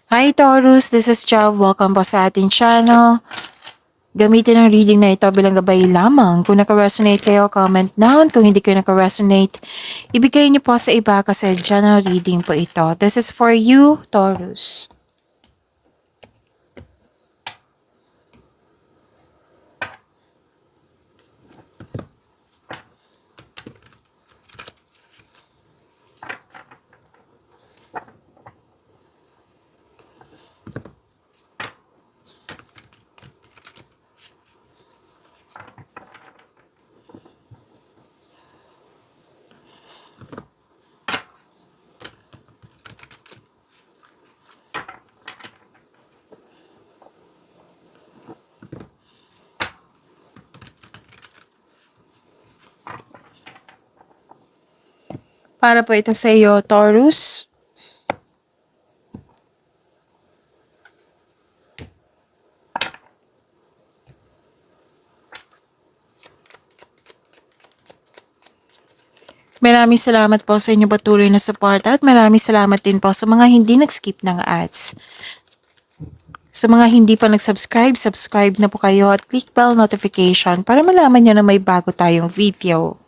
Hi Taurus, this is Jav. Welcome po sa ating channel. Gamitin ang reading na ito bilang gabay lamang. Kung naka-resonate kayo, comment down. Kung hindi kayo naka-resonate, ibigay niyo po sa iba kasi general reading po ito. This is for you, Taurus. Para po ito sa iyo, Taurus. Maraming salamat po sa inyong patuloy na support at maraming salamat din po sa mga hindi nag-skip ng ads. Sa mga hindi pa nag-subscribe, subscribe na po kayo at click bell notification para malaman nyo na may bago tayong video.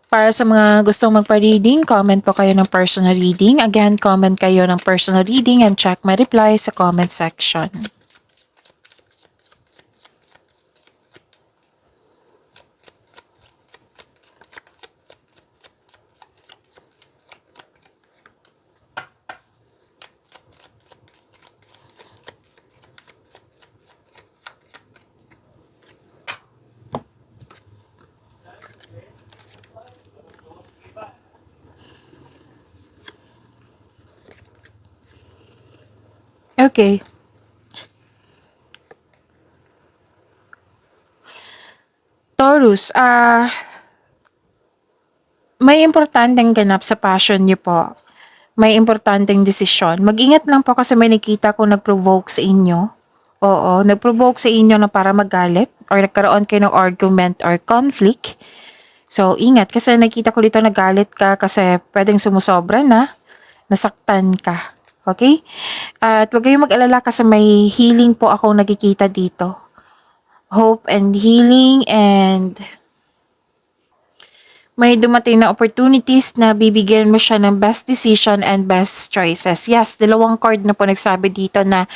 Para sa mga gustong magpa-reading, comment po kayo ng personal reading. Again, comment kayo ng personal reading and check my reply sa comment section. Okay. Taurus, may importanteng ganap sa passion niyo po. May importanteng desisyon. Mag-ingat lang po kasi may nakita ko nag-provoke sa inyo. Oo, nag-provoke sa inyo na para magalit or nagkaroon kayo ng argument or conflict. So, ingat kasi nakita ko dito nagalit ka kasi pwedeng sumusobra na, nasaktan ka. Okay? At huwag kayong mag-alala kasi may healing po akong nakikita dito. Hope and healing and may dumating na opportunities na bibigyan mo siya ng best decision and best choices. Yes, dalawang card na po nagsabi dito na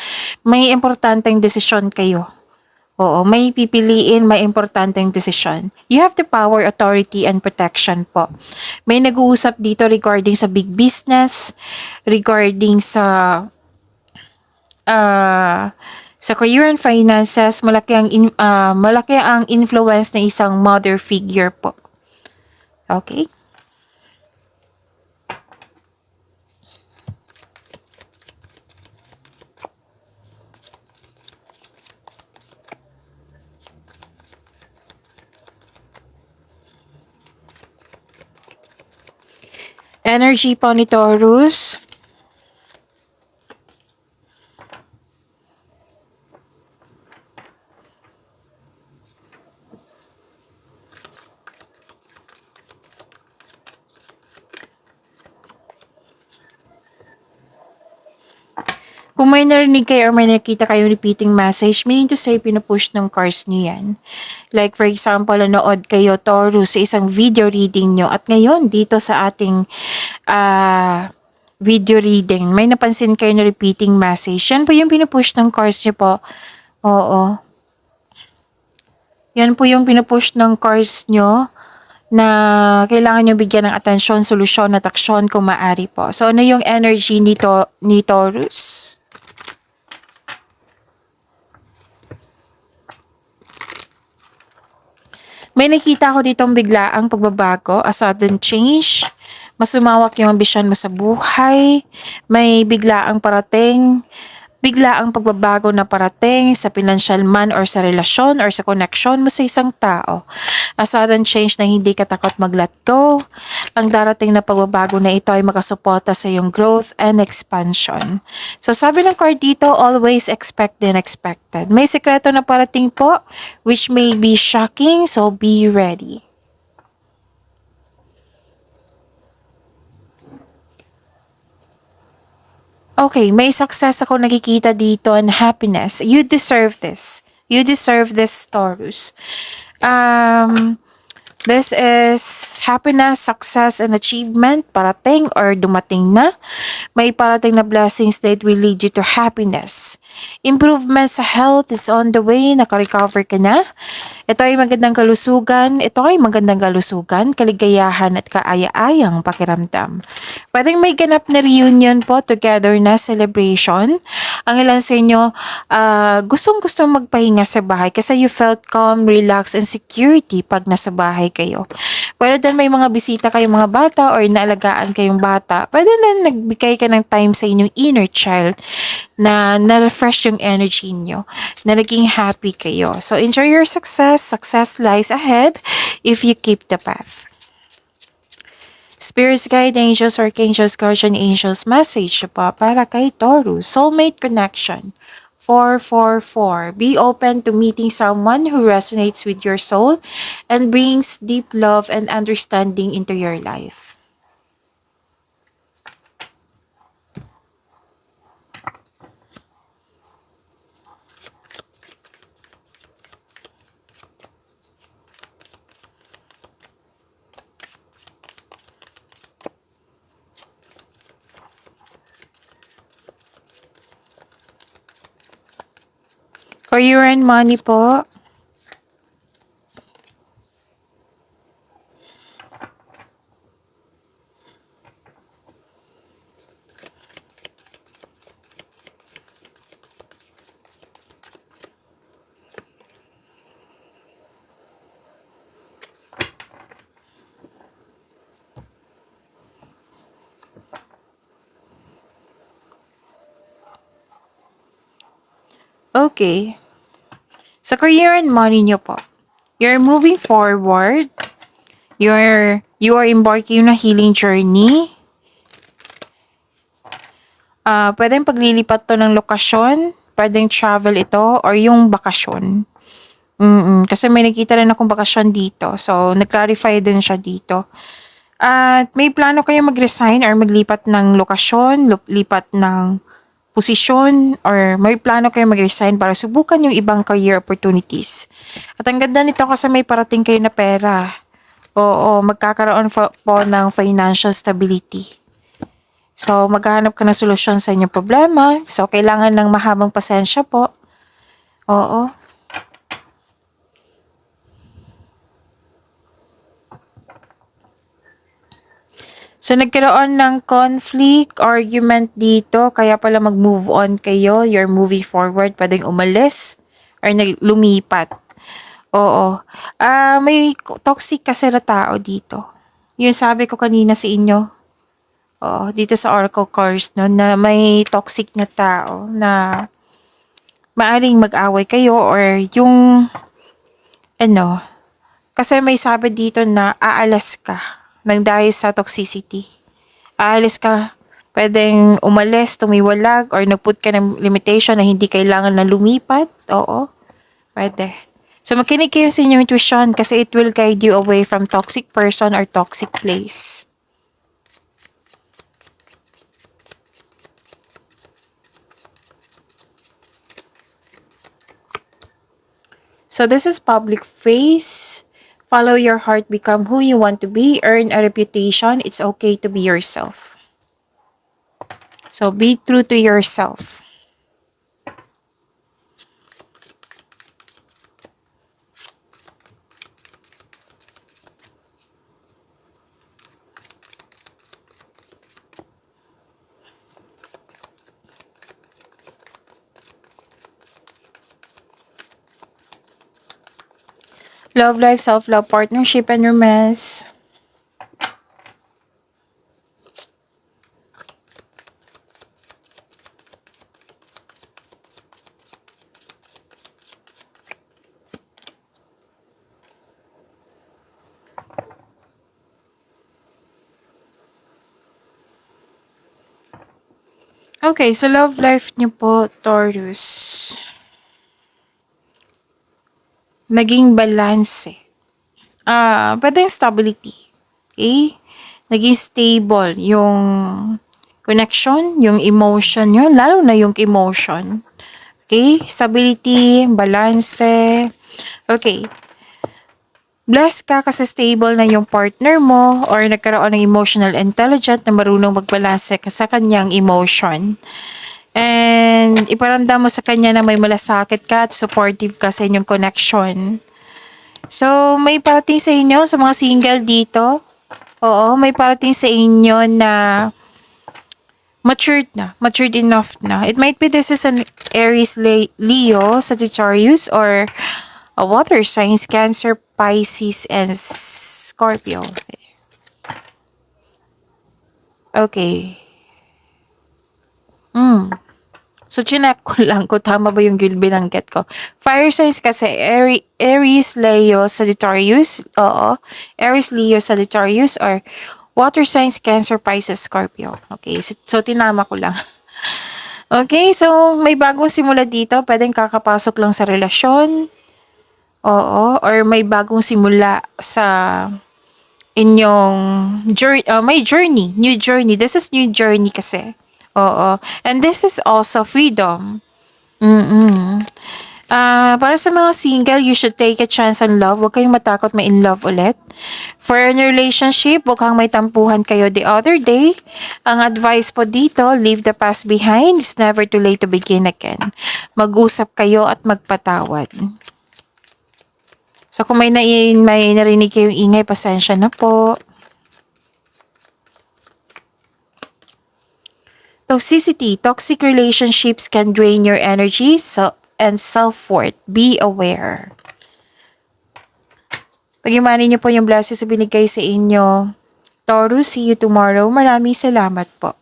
may importanteng desisyon kayo. Oo, may pipiliin, may importanteng desisyon. You have the power, authority, and protection po. May nag-uusap dito regarding sa big business, regarding sa career and finances, malaki ang influence ng isang mother figure po. Okay? Energy po ni Taurus. Kung may narinig kayo or may nakita kayo repeating message, meaning to say, pinupush ng cards niyo yan. Like for example, nanood kayo, Taurus, sa isang video reading nyo. At ngayon, dito sa ating video reading, may napansin kayo na repeating message. Yan po yung pinupush ng cards nyo po. Oo. Yan po yung pinupush ng cards nyo na kailangan nyo bigyan ng atensyon, solusyon at aksyon kung maaari po. So, ano yung energy ni Taurus? May nakita ko ditong biglaang pagbabago, a sudden change. Mas lumawak yung ambisyon mo sa buhay. May biglaang pagbabago na parating sa financial man or sa relasyon or sa connection mo sa isang tao. A sudden change na hindi ka takot mag-let go. Ang darating na pagbabago na ito ay makasuporta sa iyong growth and expansion. So sabi ng card dito, always expect the unexpected. May sekreto na parating po which may be shocking, so be ready. Okay, may success ako nakikita dito and happiness. You deserve this. You deserve this, Taurus. Um, this is happiness, success, and achievement. Parating or dumating na. May parating na blessings that will lead you to happiness. Improvement sa health is on the way. Naka-recover ka na. Ito ay magandang kalusugan. Ito ay magandang kalusugan, kaligayahan at kaaya-ayang pakiramdam. Pwedeng may ganap na reunion po, together na celebration. Ang ilan sa inyo, gustong-gusto magpahinga sa bahay kasi you felt calm, relaxed, and security pag nasa bahay kayo. Pwede din may mga bisita kayong mga bata or naalagaan kayong bata. Pwede na nagbigay ka ng time sa inyong inner child na na-refresh yung energy nyo, na naging happy kayo. So, enjoy your success. Success lies ahead if you keep the path. Spirits, guide angels, archangels, guardian angels, message pa para kay Taurus. Soulmate connection. 444. Be open to meeting someone who resonates with your soul and brings deep love and understanding into your life. Career and money po. Okay. Sa career and money nyo po, you're moving forward. You are embarking on a healing journey. Pwedeng paglilipat to ng lokasyon, pwedeng travel ito, or yung bakasyon. Kasi may nakita rin akong bakasyon dito. So, nag-clarify din siya dito. At may plano kayo mag-resign or maglipat ng lokasyon, lipat ng posisyon, or may plano kayo mag-resign para subukan yung ibang career opportunities. At ang ganda nito kasi may parating kayo na pera. Oo, magkakaroon po ng financial stability. So, maghahanap ka ng solusyon sa inyong problema. So, kailangan ng mahabang pasensya po. Oo. So, nagkaroon ng conflict, argument dito, kaya pala mag-move on kayo, you're moving forward, pwedeng umalis, or lumipat. Oo. May toxic kasi na tao dito. Yung sabi ko kanina sa inyo, dito sa Oracle cards, no, na may toxic na tao na maaring mag-away kayo or yung, kasi may sabi dito na aalas ka nang dahil sa toxicity. Aalis ka, pwedeng umalis, tumiwalag, or nagput ka ng limitation na hindi kailangan na lumipat. Oo, pwede. So, makinig kayo sa inyong intuition kasi it will guide you away from toxic person or toxic place. So, this is public face. Follow your heart, become who you want to be, earn a reputation. It's okay to be yourself. So, be true to yourself. Love life, self-love, partnership, and romance. Okay, so love life niyo po, Taurus. Naging balance. Pwedeng stability. Okay? Naging stable yung connection, yung emotion nyo, lalo na yung emotion. Okay? Stability, balance. Okay. Blessed ka kasi stable na yung partner mo or nagkaroon ng emotional intelligent na marunong magbalanse ka sa kanyang emotion. And iparamdam mo sa kanya na may malasakit ka at supportive ka sa inyong connection. So, may parating sa inyo, sa mga single dito. Oo, may parating sa inyo na matured enough na. It might be this is an Aries, Leo, Sagittarius, or a water signs, Cancer, Pisces, and Scorpio. Okay. So, chinek ko lang kung tama ba yung binanggit ko. Fire signs kasi Aries, Leo, Sagittarius. Oo. Aries, Leo, Sagittarius, or water signs, Cancer, Pisces, Scorpio. Okay. So tinama ko lang. Okay. So, may bagong simula dito. Pwedeng kakapasok lang sa relasyon. Oo. Or may bagong simula sa inyong journey, may journey, new journey. This is new journey kasi. Oo. And this is also freedom. Para sa mga single, you should take a chance on love. Huwag kayong matakot ma-in love ulit. For a relationship, huwag kang may tampuhan kayo the other day. Ang advice po dito, leave the past behind. It's never too late to begin again. Mag-usap kayo at magpatawad. So kung may narinig kayong ingay, pasensya na po. Toxicity. Toxic relationships can drain your energy and self-worth. Be aware. Pag-imanin niyo po yung blessings na binigay sa inyo. Taurus, see you tomorrow. Maraming salamat po.